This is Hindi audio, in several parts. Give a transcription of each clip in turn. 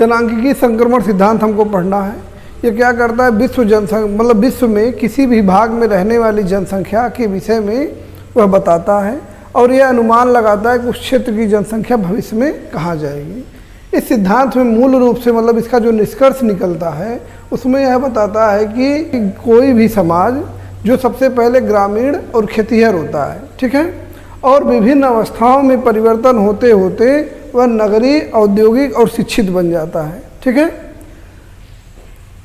जनांगीय संक्रमण सिद्धांत हमको पढ़ना है। ये क्या करता है, विश्व जनसंख्या मतलब विश्व में किसी भी भाग में रहने वाली जनसंख्या के विषय में वह बताता है और यह अनुमान लगाता है कि उस क्षेत्र की जनसंख्या भविष्य में कहाँ जाएगी। इस सिद्धांत में मूल रूप से मतलब इसका जो निष्कर्ष निकलता है उसमें यह बताता है कि कोई भी समाज जो सबसे पहले ग्रामीण और खेतिहर होता है, ठीक है, और विभिन्न अवस्थाओं में परिवर्तन होते होते वह नगरीय, औद्योगिक और शिक्षित बन जाता है, ठीक है।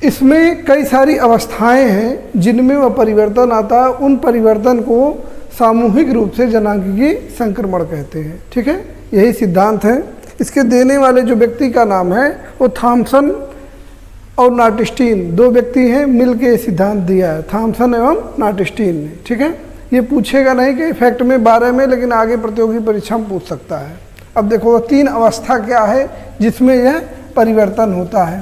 इसमें कई सारी अवस्थाएं हैं जिनमें वह परिवर्तन आता है। उन परिवर्तन को सामूहिक रूप से जनांगीय संक्रमण कहते हैं, ठीक है। यही सिद्धांत है। इसके देने वाले जो व्यक्ति का नाम है वो थॉमसन और नाटिस्टीन, दो व्यक्ति हैं, मिलके सिद्धांत दिया है, थॉमसन एवं नाटिस्टीन ने, ठीक है। ये पूछेगा नहीं कि इफेक्ट में 12 में, लेकिन आगे प्रतियोगी परीक्षा में पूछ सकता है। अब देखो 3 अवस्था क्या है जिसमें यह परिवर्तन होता है।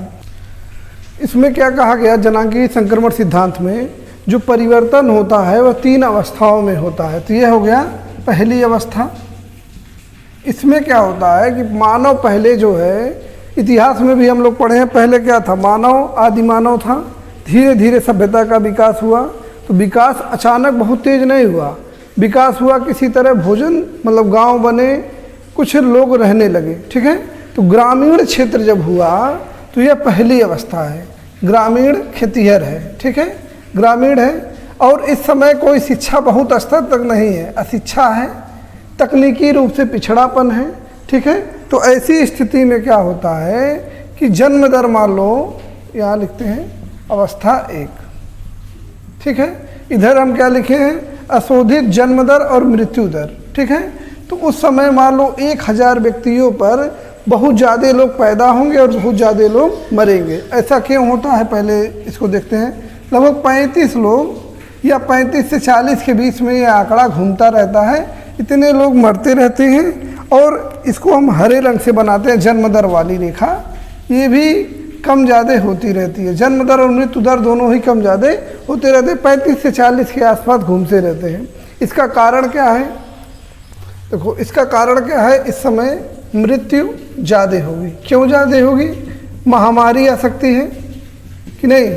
इसमें क्या कहा गया, जनांगीय संक्रमण सिद्धांत में जो परिवर्तन होता है वह 3 अवस्थाओं में होता है। तो यह हो गया पहली अवस्था। इसमें क्या होता है कि मानव पहले जो है, इतिहास में भी हम लोग पढ़े हैं, पहले क्या था, मानव आदि मानव था, धीरे धीरे सभ्यता का विकास हुआ। तो विकास अचानक बहुत तेज नहीं हुआ, विकास हुआ किसी तरह, भोजन मतलब गांव बने, कुछ लोग रहने लगे, ठीक है। तो ग्रामीण क्षेत्र जब हुआ तो यह पहली अवस्था है, ग्रामीण खेतिहर है, ठीक है, ग्रामीण है। और इस समय कोई शिक्षा बहुत स्तर तक नहीं है, अशिक्षा है, तकनीकी रूप से पिछड़ापन है, ठीक है। तो ऐसी स्थिति में क्या होता है कि जन्म दर, मान लो यहाँ लिखते हैं अवस्था 1, ठीक है। इधर हम क्या लिखे हैं, अशोधित जन्म दर और मृत्यु दर, ठीक है। तो उस समय मान लो 1000 व्यक्तियों पर बहुत ज़्यादा लोग पैदा होंगे और बहुत ज़्यादा लोग मरेंगे। ऐसा क्यों होता है, पहले इसको देखते हैं। लगभग 35 लोग या 35 से 40 के बीच में यह आंकड़ा घूमता रहता है, इतने लोग मरते रहते हैं। और इसको हम हरे रंग से बनाते हैं, जन्म दर वाली रेखा, ये भी कम ज़्यादा होती रहती है। जन्म दर और मृत्यु दर दोनों ही कम ज़्यादा होते रहते हैं, 35 से 40 के आसपास घूमते रहते हैं। इसका कारण क्या है, देखो इसका कारण क्या है, इस समय मृत्यु ज़्यादा होगी। क्यों ज़्यादा होगी, महामारी आ सकती है कि नहीं,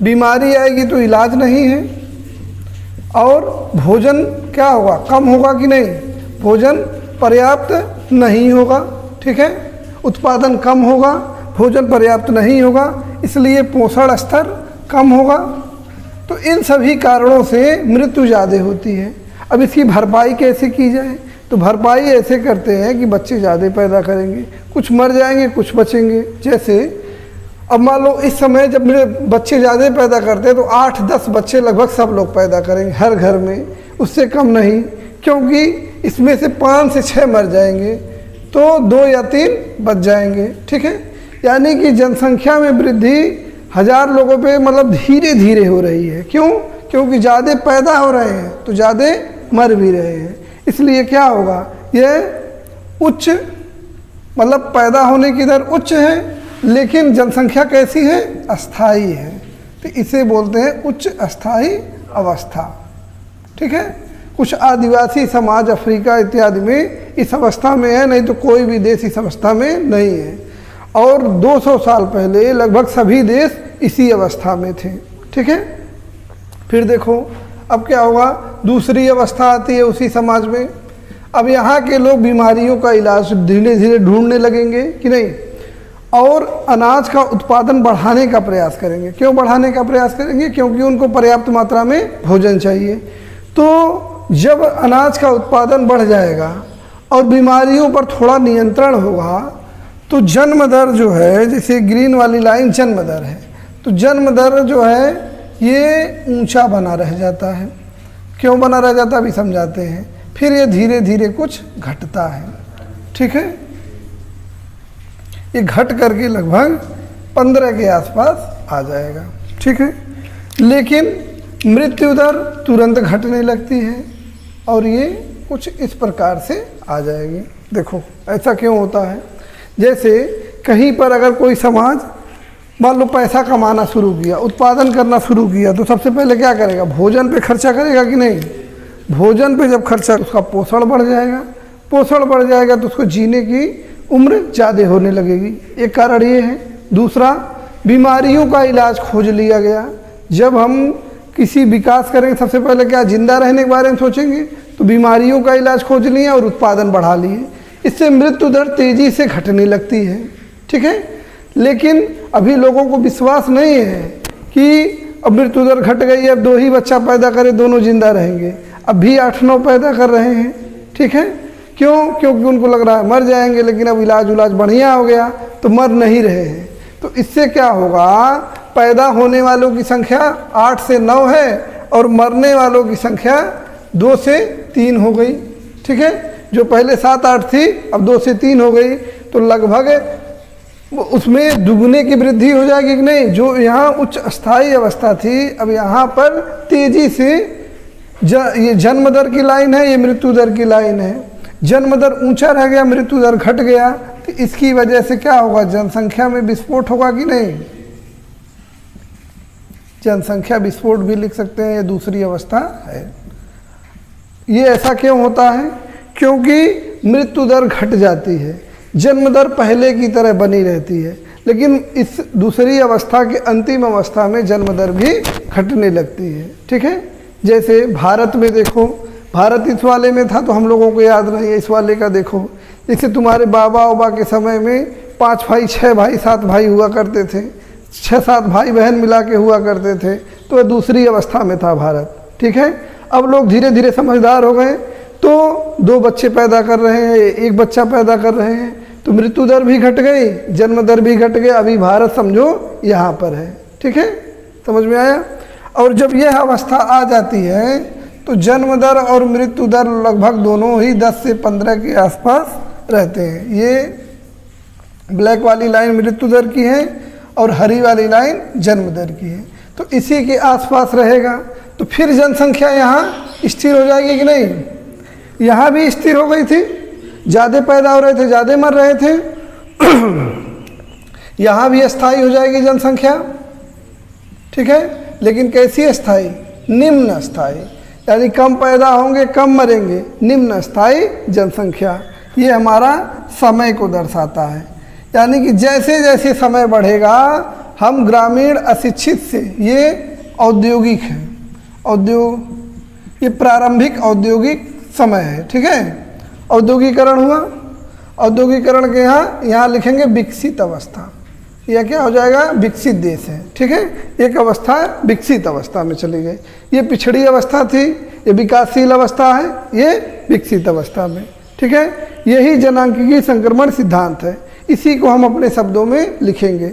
बीमारी आएगी तो इलाज नहीं है, और भोजन क्या होगा, कम होगा कि नहीं, भोजन पर्याप्त नहीं होगा, ठीक है, उत्पादन कम होगा, भोजन पर्याप्त नहीं होगा, इसलिए पोषण स्तर कम होगा। तो इन सभी कारणों से मृत्यु ज़्यादा होती है। अब इसकी भरपाई कैसे की जाए, तो भरपाई ऐसे करते हैं कि बच्चे ज़्यादा पैदा करेंगे, कुछ मर जाएंगे कुछ बचेंगे। जैसे अब मान लो इस समय जब मेरे बच्चे ज़्यादा पैदा करते हैं तो 8-10 बच्चे लगभग सब लोग पैदा करेंगे हर घर में, उससे कम नहीं, क्योंकि इसमें से 5 से 6 मर जाएंगे तो 2 या 3 बच जाएंगे, ठीक है। यानी कि जनसंख्या में वृद्धि 1000 लोगों पे मतलब धीरे धीरे हो रही है। क्यों, क्योंकि ज़्यादा पैदा हो रहे हैं तो ज़्यादा मर भी रहे हैं। इसलिए क्या होगा, यह उच्च मतलब पैदा होने की दर उच्च है, लेकिन जनसंख्या कैसी है, अस्थाई है। तो इसे बोलते हैं उच्च अस्थाई अवस्था, ठीक है। कुछ आदिवासी समाज अफ्रीका इत्यादि में इस अवस्था में है, नहीं तो कोई भी देश इस अवस्था में नहीं है। और 200 साल पहले लगभग सभी देश इसी अवस्था में थे, ठीक है। फिर देखो अब क्या होगा, दूसरी अवस्था आती है उसी समाज में। अब यहाँ के लोग बीमारियों का इलाज धीरे धीरे ढूंढने लगेंगे कि नहीं, और अनाज का उत्पादन बढ़ाने का प्रयास करेंगे। क्यों बढ़ाने का प्रयास करेंगे, क्योंकि उनको पर्याप्त मात्रा में भोजन चाहिए। तो जब अनाज का उत्पादन बढ़ जाएगा और बीमारियों पर थोड़ा नियंत्रण होगा तो जन्म दर जो है, जैसे ग्रीन वाली लाइन जन्म दर है, तो जन्म दर जो है ये ऊंचा बना रह जाता है। क्यों बना रह जाता है अभी समझाते हैं। फिर ये धीरे धीरे कुछ घटता है, ठीक है। ये घट करके लगभग 15 के आसपास आ जाएगा, ठीक है। लेकिन मृत्यु दर तुरंत घटने लगती है और ये कुछ इस प्रकार से आ जाएगी। देखो ऐसा क्यों होता है, जैसे कहीं पर अगर कोई समाज मान लो पैसा कमाना शुरू किया, उत्पादन करना शुरू किया, तो सबसे पहले क्या करेगा, भोजन पे खर्चा करेगा कि नहीं। भोजन पे जब खर्चा, उसका पोषण बढ़ जाएगा, पोषण बढ़ जाएगा तो उसको जीने की उम्र ज़्यादा होने लगेगी, एक कारण ये है। दूसरा, बीमारियों का इलाज खोज लिया गया। जब हम किसी विकास करेंगे सबसे पहले क्या जिंदा रहने के बारे में सोचेंगे, तो बीमारियों का इलाज खोज लिए और उत्पादन बढ़ा लिए। इससे मृत्यु दर तेज़ी से घटने लगती है, ठीक है। लेकिन अभी लोगों को विश्वास नहीं है कि अब मृत्यु दर घट गई, अब 2 ही बच्चा पैदा करे दोनों जिंदा रहेंगे। अब भी 8-9 पैदा कर रहे हैं, ठीक है। क्यों? क्योंकि उनको लग रहा है मर जाएंगे, लेकिन अब इलाज बढ़िया हो गया तो मर नहीं रहे हैं। तो इससे क्या होगा, पैदा होने वालों की संख्या 8 से 9 है और मरने वालों की संख्या 2 से 3 हो गई, ठीक है। जो पहले 7-8 थी अब 2 से 3 हो गई, तो लगभग उसमें दुगने की वृद्धि हो जाएगी कि नहीं। जो यहाँ उच्च स्थायी अवस्था थी, अब यहाँ पर तेजी से ये जन्म दर की लाइन है, ये मृत्यु दर की लाइन है। जन्म दर ऊंचा रह गया, मृत्यु दर घट गया, तो इसकी वजह से क्या होगा, जनसंख्या में विस्फोट होगा कि नहीं। जनसंख्या विस्फोट भी लिख सकते हैं, ये दूसरी अवस्था है। ये ऐसा क्यों होता है? क्योंकि मृत्यु दर घट जाती है, जन्म दर पहले की तरह बनी रहती है, लेकिन इस दूसरी अवस्था के अंतिम अवस्था में जन्म दर भी घटने लगती है, ठीक है। जैसे भारत में देखो, भारत इस वाले में था तो हम लोगों को याद नहीं है, इस वाले का देखो। जैसे तुम्हारे बाबा ओबा के समय में 5 भाई 6 भाई 7 भाई हुआ करते थे, 6-7 भाई बहन मिला के हुआ करते थे, तो दूसरी अवस्था में था भारत, ठीक है। अब लोग धीरे धीरे समझदार हो गए, तो 2 बच्चे पैदा कर रहे हैं, 1 बच्चा पैदा कर रहे हैं, तो मृत्यु दर भी घट गई, जन्म दर भी घट गई। अभी भारत समझो यहाँ पर है, ठीक है, समझ में आया। और जब यह अवस्था आ जाती है तो जन्म दर और मृत्यु दर लगभग दोनों ही 10 से 15 के आसपास रहते हैं। ये ब्लैक वाली लाइन मृत्यु दर की है और हरी वाली लाइन जन्म दर की है, तो इसी के आसपास रहेगा। तो फिर जनसंख्या यहाँ स्थिर हो जाएगी कि नहीं। यहाँ भी स्थिर हो गई थी, ज़्यादा पैदा हो रहे थे, ज़्यादा मर रहे थे। यहाँ भी स्थायी हो जाएगी जनसंख्या, ठीक है। लेकिन कैसी स्थायी? निम्न स्थायी, यानी कम पैदा होंगे कम मरेंगे, निम्न स्थायी जनसंख्या। ये हमारा समय को दर्शाता है, यानी कि जैसे जैसे समय बढ़ेगा हम ग्रामीण अशिक्षित से, ये औद्योगिक है, ये प्रारंभिक औद्योगिक समय है, ठीक है। औद्योगिकरण हुआ, औद्योगिकरण के यहाँ लिखेंगे विकसित अवस्था। यह क्या हो जाएगा? विकसित देश है, ठीक है। एक अवस्था विकसित अवस्था में चली गई, ये पिछड़ी अवस्था थी, ये विकासशील अवस्था है, ये विकसित अवस्था में, ठीक है। यही जनांकीय संक्रमण सिद्धांत है, इसी को हम अपने शब्दों में लिखेंगे।